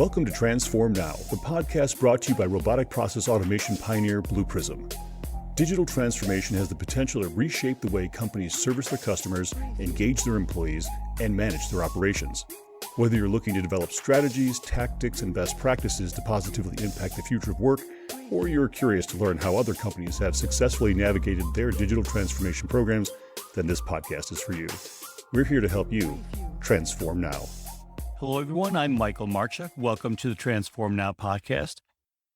Welcome to Transform Now, the podcast brought to you by robotic process automation pioneer Blue Prism. Digital transformation has the potential to reshape the way companies service their customers, engage their employees, and manage their operations. Whether you're looking to develop strategies, tactics, and best practices to positively impact the future of work, or you're curious to learn how other companies have successfully navigated their digital transformation programs, then this podcast is for you. We're here to help you transform now. Hello, everyone. I'm Michael Marchuk. Welcome to the Transform Now podcast.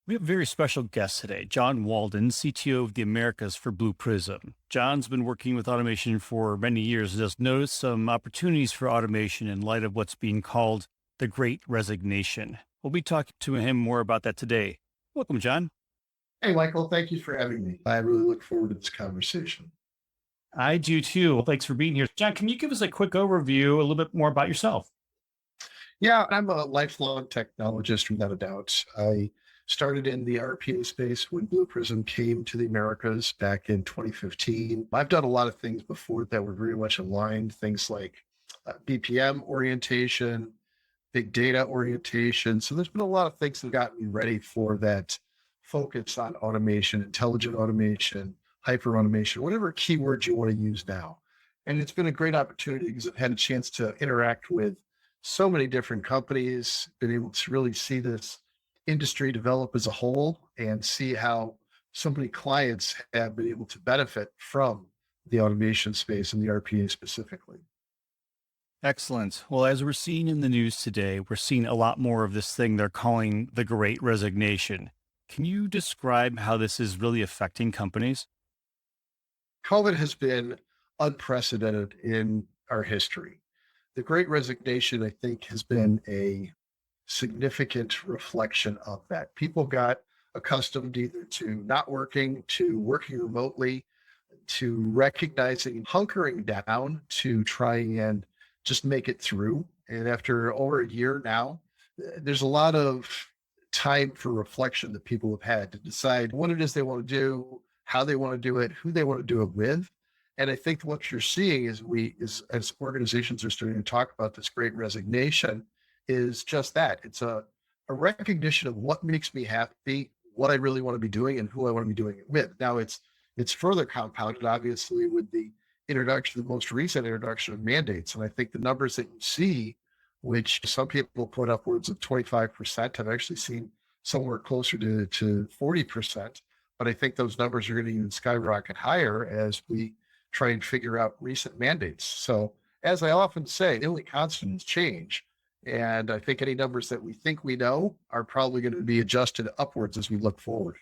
We have a very special guest today, Jon Walden, CTO of the Americas for Blue Prism. Jon's been working with automation for many years and has noticed some opportunities for automation in light of what's being called the Great Resignation. We'll be talking to him more about that today. Welcome, Jon. Hey, Michael. Thank you for having me. I really look forward to this conversation. I do too. Thanks for being here. Jon, can you give us a quick overview, a little bit more about yourself? Yeah, I'm a lifelong technologist, without a doubt. I started in the RPA space when Blue Prism came to the Americas back in 2015. I've done a lot of things before that were very much aligned, things like BPM orientation, big data orientation. So there's been a lot of things that got me ready for that focus on automation, intelligent automation, hyper automation, whatever keywords you want to use now. And it's been a great opportunity because I've had a chance to interact with so many different companies, been able to really see this industry develop as a whole and see how so many clients have been able to benefit from the automation space and the RPA specifically. Excellent. Well, as we're seeing in the news today, we're seeing a lot more of this thing they're calling the Great Resignation. Can you describe how this is really affecting companies? COVID has been unprecedented in our history. The Great Resignation, I think, has been a significant reflection of that. People got accustomed either to not working, to working remotely, to recognizing, hunkering down to try and just make it through. And after over a year now, there's a lot of time for reflection that people have had to decide what it is they want to do, how they want to do it, who they want to do it with. And I think what you're seeing is as organizations are starting to talk about this Great Resignation is just that. It's a recognition of what makes me happy, what I really want to be doing, and who I want to be doing it with. Now it's further compounded, obviously, with the most recent introduction of mandates. And I think the numbers that you see, which some people put upwards of 25%, have actually seen somewhere closer to 40%. But I think those numbers are going to even skyrocket higher as we try and figure out recent mandates. So as I often say, the only constant is change. And I think any numbers that we think we know are probably going to be adjusted upwards as we look forward.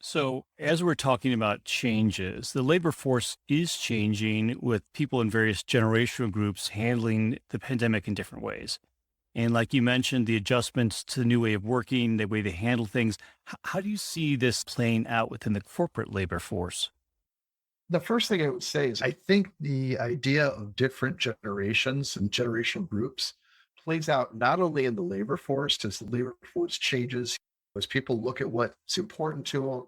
So as we're talking about changes, the labor force is changing with people in various generational groups handling the pandemic in different ways. And like you mentioned, the adjustments to the new way of working, the way they handle things. How do you see this playing out within the corporate labor force? The first thing I would say is I think the idea of different generations and generational groups plays out not only in the labor force as the labor force changes, as people look at what's important to them.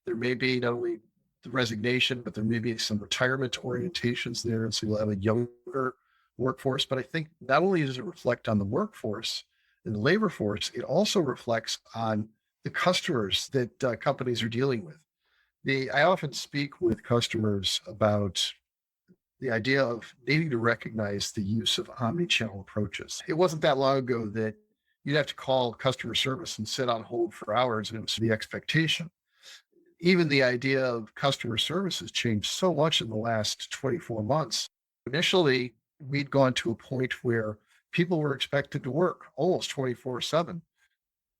There may be not only the resignation, but there may be some retirement orientations there. And so you'll have a younger workforce. But I think not only does it reflect on the workforce and the labor force, it also reflects on the customers that companies are dealing with. I often speak with customers about the idea of needing to recognize the use of omni-channel approaches. It wasn't that long ago that you'd have to call customer service and sit on hold for hours, and it was the expectation. Even the idea of customer service has changed so much in the last 24 months. Initially, we'd gone to a point where people were expected to work almost 24/7.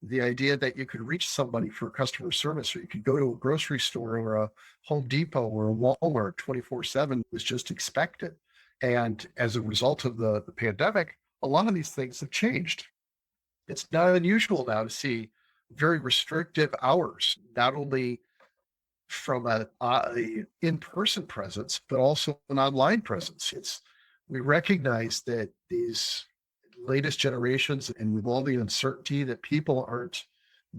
The idea that you could reach somebody for customer service, or you could go to a grocery store or a Home Depot or a Walmart 24/7 was just expected. And as a result of the pandemic, a lot of these things have changed. It's not unusual now to see very restrictive hours, not only from a in-person presence, but also an online presence. We recognize that these latest generations, and with all the uncertainty, that people aren't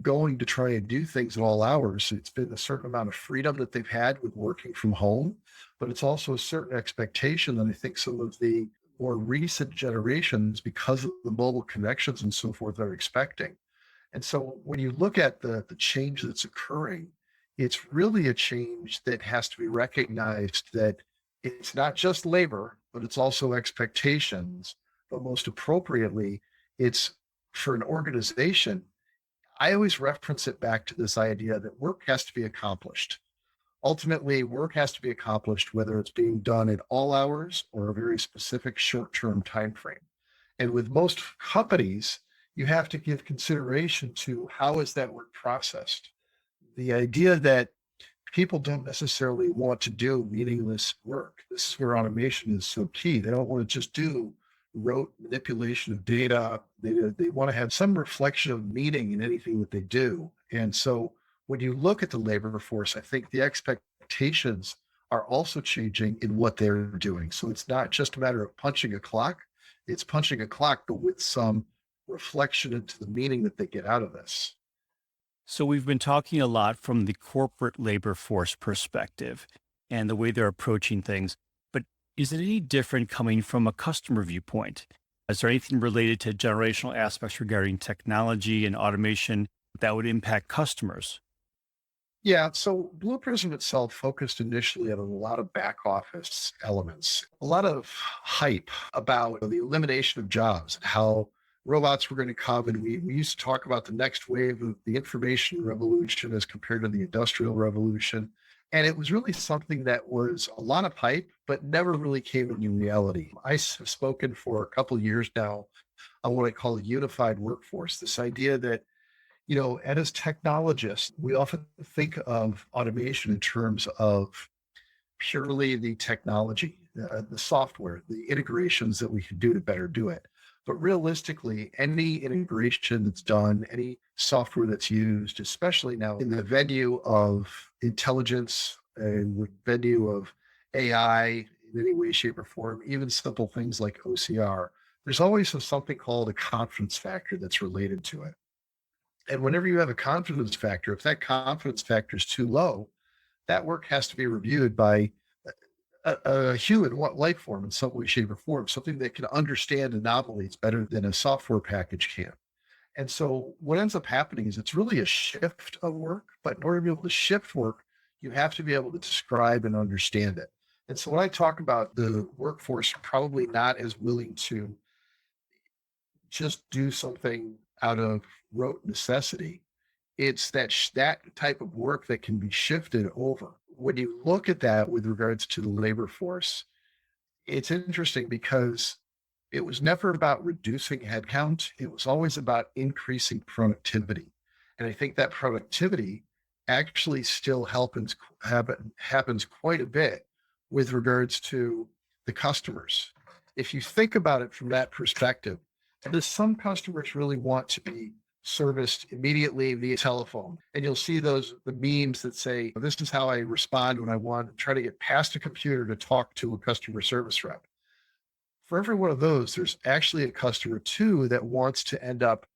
going to try and do things at all hours. It's been a certain amount of freedom that they've had with working from home, but it's also a certain expectation that I think some of the or recent generations because of the mobile connections and so forth are expecting. And so when you look at the change that's occurring, it's really a change that has to be recognized that it's not just labor, but it's also expectations. But most appropriately, it's for an organization. I always reference it back to this idea that work has to be accomplished. Ultimately, work has to be accomplished, whether it's being done at all hours or a very specific short-term time frame. And with most companies, you have to give consideration to how is that work processed. The idea that people don't necessarily want to do meaningless work. This is where automation is so key. They don't want to just do rote manipulation of data. They want to have some reflection of meaning in anything that they do. And so when you look at the labor force, I think the expectations are also changing in what they're doing. So it's not just a matter of punching a clock, it's punching a clock, but with some reflection into the meaning that they get out of this. So we've been talking a lot from the corporate labor force perspective and the way they're approaching things. But is it any different coming from a customer viewpoint? Is there anything related to generational aspects regarding technology and automation that would impact customers? Yeah, so Blue Prism itself focused initially on a lot of back office elements, a lot of hype about the elimination of jobs and how robots were going to come. And we used to talk about the next wave of the information revolution as compared to the industrial revolution. And it was really something that was a lot of hype, but never really came into reality. Have spoken for a couple of years now on what I call a unified workforce, this idea that and as technologists, we often think of automation in terms of purely the technology, the software, the integrations that we can do to better do it. But realistically, any integration that's done, any software that's used, especially now in the venue of intelligence and the venue of AI in any way, shape, or form, even simple things like OCR, there's always something called a confidence factor that's related to it. And whenever you have a confidence factor, if that confidence factor is too low, that work has to be reviewed by a human life form in some way, shape, or form, something that can understand anomalies better than a software package can. And so what ends up happening is it's really a shift of work, but in order to be able to shift work, you have to be able to describe and understand it. And so when I talk about the workforce probably not as willing to just do something out of rote necessity, it's that type of work that can be shifted over. When you look at that with regards to the labor force, it's interesting because it was never about reducing headcount. It was always about increasing productivity. And I think that productivity actually still happens quite a bit with regards to the customers. If you think about it from that perspective, there's some customers really want to be serviced immediately via telephone. And you'll see the memes that say, this is how I respond when I want to try to get past a computer to talk to a customer service rep. For every one of those, there's actually a customer too that wants to end up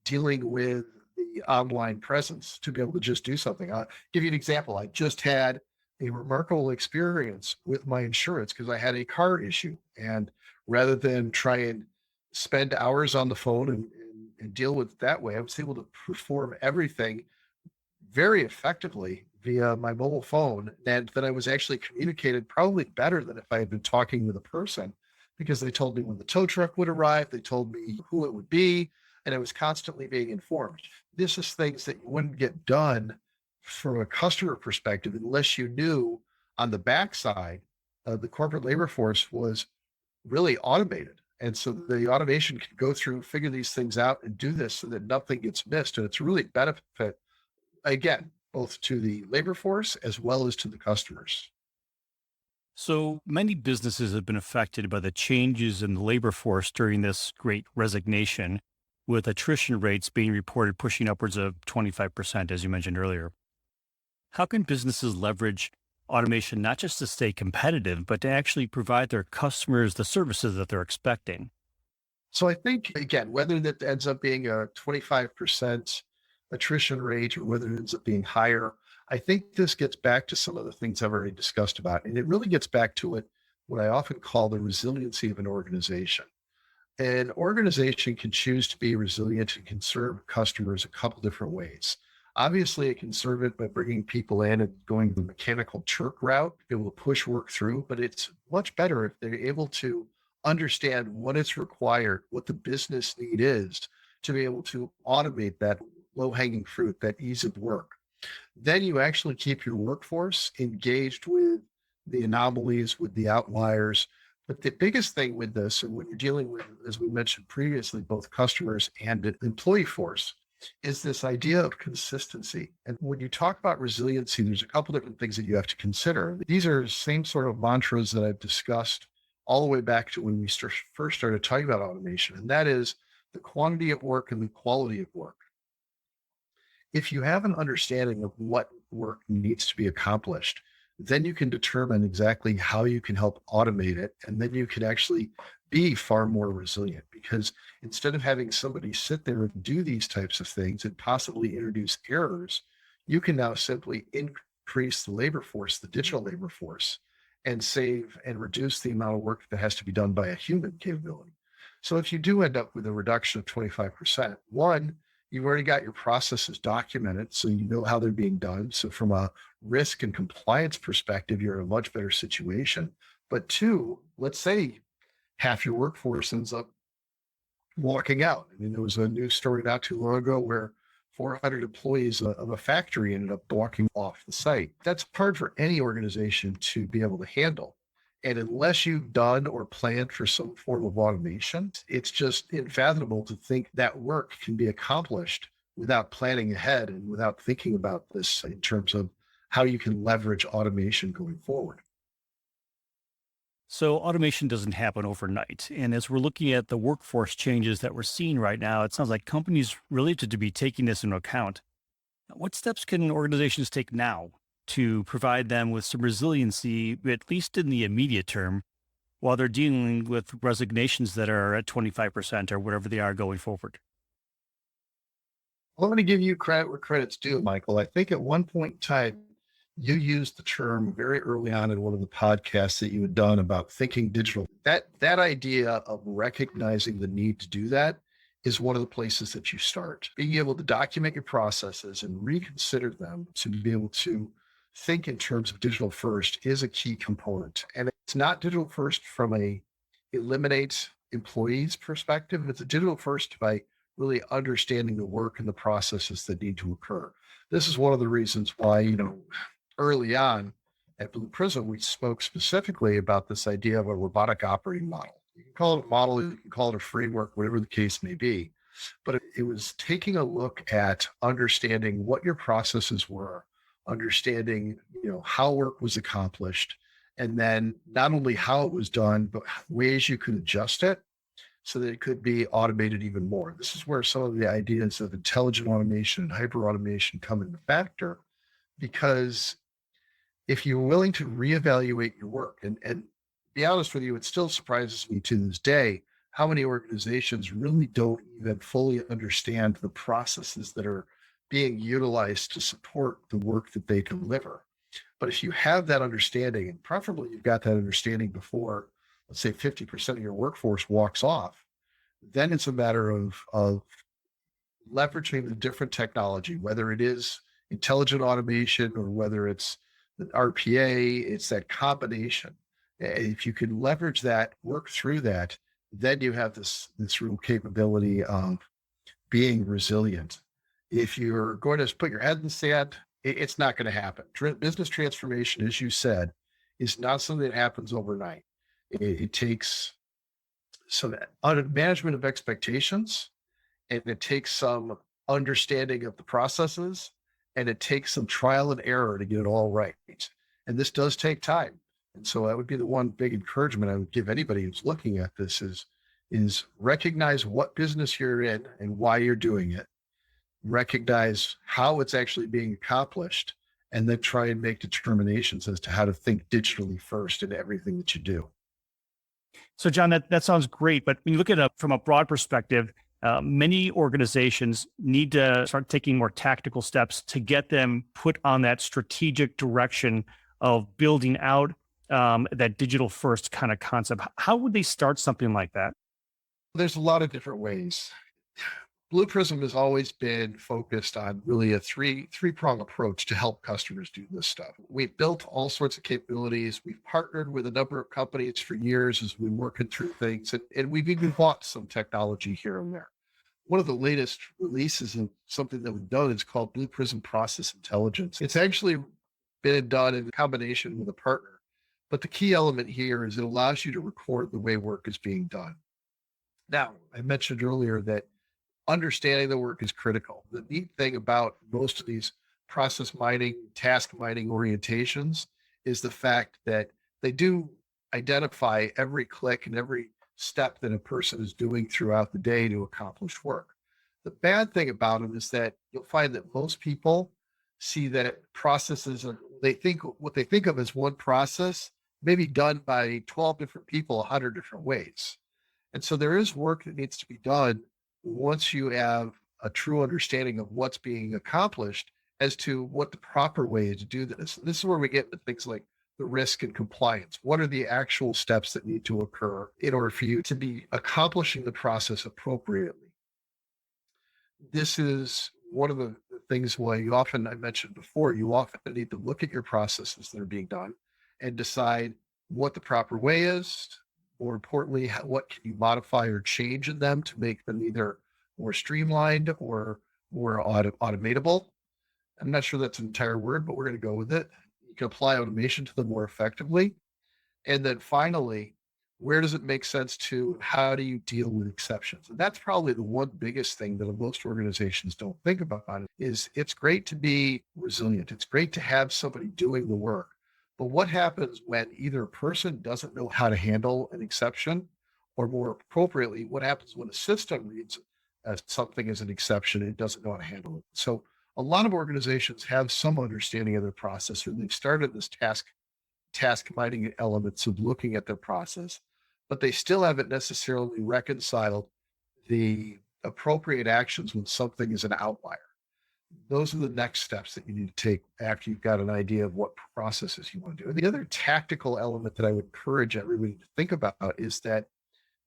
dealing with the online presence to be able to just do something. I'll give you an example. I just had a remarkable experience with my insurance because I had a car issue. And rather than try and spend hours on the phone and deal with it that way, I was able to perform everything very effectively via my mobile phone. And then I was actually communicated probably better than if I had been talking with a person, because they told me when the tow truck would arrive, they told me who it would be, and I was constantly being informed. This is things that you wouldn't get done from a customer perspective unless you knew on the backside, the corporate labor force was really automated. And so the automation can go through, figure these things out and do this so that nothing gets missed. And it's really benefit, again, both to the labor force as well as to the customers. So many businesses have been affected by the changes in the labor force during this great resignation, with attrition rates being reported pushing upwards of 25%, as you mentioned earlier. How can businesses leverage automation not just to stay competitive, but to actually provide their customers the services that they're expecting? So I think, again, whether that ends up being a 25% attrition rate or whether it ends up being higher, I think this gets back to some of the things I've already discussed about. And it really gets back to what what I often call the resiliency of an organization. An organization can choose to be resilient and can serve customers a couple different ways. Obviously, it can serve it by bringing people in and going the mechanical Turk route, be able to push work through, but it's much better if they're able to understand what is required, what the business need is to be able to automate that low-hanging fruit, that ease of work. Then you actually keep your workforce engaged with the anomalies, with the outliers. But the biggest thing with this, and when you're dealing with, as we mentioned previously, both customers and the employee force, is this idea of consistency. And when you talk about resiliency, there's a couple different things that you have to consider. These are the same sort of mantras that I've discussed all the way back to when we first started talking about automation, and that is the quantity of work and the quality of work. If you have an understanding of what work needs to be accomplished, then you can determine exactly how you can help automate it. And then you can actually be far more resilient, because instead of having somebody sit there and do these types of things and possibly introduce errors, you can now simply increase the labor force, the digital labor force, and save and reduce the amount of work that has to be done by a human capability. So if you do end up with a reduction of 25%, one, you've already got your processes documented, so you know how they're being done. So from a risk and compliance perspective, you're in a much better situation. But two, let's say half your workforce ends up walking out. I mean, there was a news story not too long ago where 400 employees of a factory ended up walking off the site. That's hard for any organization to be able to handle. And unless you've done or planned for some form of automation, it's just unfathomable to think that work can be accomplished without planning ahead and without thinking about this in terms of how you can leverage automation going forward. So automation doesn't happen overnight. And as we're looking at the workforce changes that we're seeing right now, it sounds like companies really have to be taking this into account. What steps can organizations take now to provide them with some resiliency, at least in the immediate term, while they're dealing with resignations that are at 25% or whatever they are going forward? Well, I'm going to give you credit where credit's due, Michael. I think at one point in time, you used the term very early on in one of the podcasts that you had done about thinking digital. That idea of recognizing the need to do that is one of the places that you start. Being able to document your processes and reconsider them to be able to think in terms of digital first is a key component. And it's not digital first from a eliminate employees perspective. It's a digital first by really understanding the work and the processes that need to occur. This is one of the reasons why, early on at Blue Prism, we spoke specifically about this idea of a robotic operating model. You can call it a model, you can call it a framework, whatever the case may be. But it was taking a look at understanding what your processes were, understanding, how work was accomplished, and then not only how it was done, but ways you could adjust it so that it could be automated even more. This is where some of the ideas of intelligent automation and hyper automation come into factor, because if you're willing to reevaluate your work, and be honest with you, it still surprises me to this day how many organizations really don't even fully understand the processes that are being utilized to support the work that they deliver. But if you have that understanding, and preferably you've got that understanding before, let's say 50% of your workforce walks off, then it's a matter of leveraging the different technology, whether it is intelligent automation or whether it's the RPA, it's that combination. If you can leverage that, work through that, then you have this real capability of being resilient. If you're going to put your head in the sand, it's not going to happen. Business transformation, as you said, is not something that happens overnight. It takes some management of expectations, and it takes some understanding of the processes, and it takes some trial and error to get it all right. And this does take time. And so that would be the one big encouragement I would give anybody who's looking at this is recognize what business you're in and why you're doing it. Recognize how it's actually being accomplished, and then try and make determinations as to how to think digitally first in everything that you do. So, John, that sounds great. But when you look at it from a broad perspective, many organizations need to start taking more tactical steps to get them put on that strategic direction of building out that digital first kind of concept. How would they start something like that? There's a lot of different ways. Blue Prism has always been focused on really a three-prong approach to help customers do this stuff. We've built all sorts of capabilities. We've partnered with a number of companies for years as we're working through things, and we've even bought some technology here and there. One of the latest releases of something that we've done is called Blue Prism Process Intelligence. It's actually been done in combination with a partner. But the key element here is it allows you to record the way work is being done. Now, I mentioned earlier that understanding the work is critical. The neat thing about most of these process mining, task mining orientations is the fact that they do identify every click and every step that a person is doing throughout the day to accomplish work. The bad thing about them is that you'll find that most people see that processes are, what they think of as one process may be done by 12 different people 100 different ways. And so there is work that needs to be done once you have a true understanding of what's being accomplished as to what the proper way is to do this. This is where we get into things like the risk and compliance. What are the actual steps that need to occur in order for you to be accomplishing the process appropriately? This is one of the things why I mentioned before, you often need to look at your processes that are being done and decide what the proper way is. More importantly, what can you modify or change in them to make them either more streamlined or more automatable? I'm not sure that's an entire word, but we're going to go with it. You can apply automation to them more effectively. And then finally, where does it make sense to, how do you deal with exceptions? And that's probably the one biggest thing that most organizations don't think about is it's great to be resilient. It's great to have somebody doing the work. But what happens when either a person doesn't know how to handle an exception, or more appropriately, what happens when a system reads something as an exception and it doesn't know how to handle it? So a lot of organizations have some understanding of their process, or they've started this task mining elements of looking at their process, but they still haven't necessarily reconciled the appropriate actions when something is an outlier. Those are the next steps that you need to take after you've got an idea of what processes you want to do. And the other tactical element that I would encourage everybody to think about is that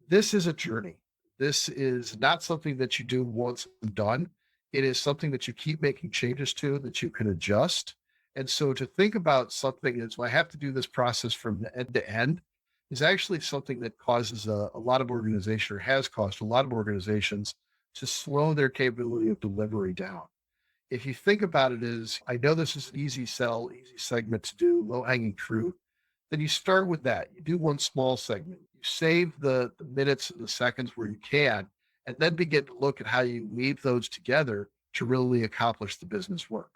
this is a journey. This is not something that you do once and done. It is something that you keep making changes to, that you can adjust. And so to think about something as, well, I have to do this process from end to end, is actually something that causes a lot of organizations, or has caused a lot of organizations, to slow their capability of delivery down. If you think about it as, I know this is an easy sell, easy segment to do, low-hanging fruit, then you start with that. You do one small segment. You save the minutes and the seconds where you can, and then begin to look at how you weave those together to really accomplish the business work.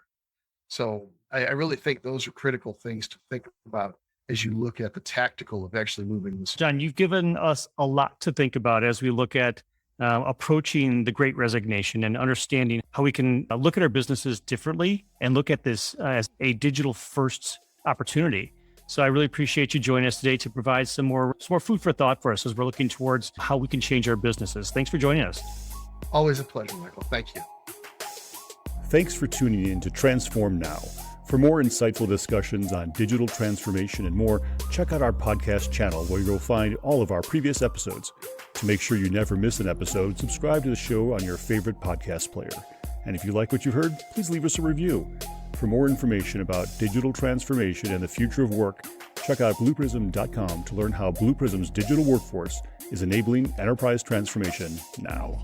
So I really think those are critical things to think about as you look at the tactical of actually moving this. Jon, you've given us a lot to think about as we look at approaching the Great Resignation and understanding how we can look at our businesses differently and look at this as a digital first opportunity. So I really appreciate you joining us today to provide some more food for thought for us as we're looking towards how we can change our businesses. Thanks for joining us. Always a pleasure, Michael. Thank you. Thanks for tuning in to Transform Now. For more insightful discussions on digital transformation and more, check out our podcast channel where you'll find all of our previous episodes. To make sure you never miss an episode, subscribe to the show on your favorite podcast player. And if you like what you heard, please leave us a review. For more information about digital transformation and the future of work, check out blueprism.com to learn how Blue Prism's digital workforce is enabling enterprise transformation now.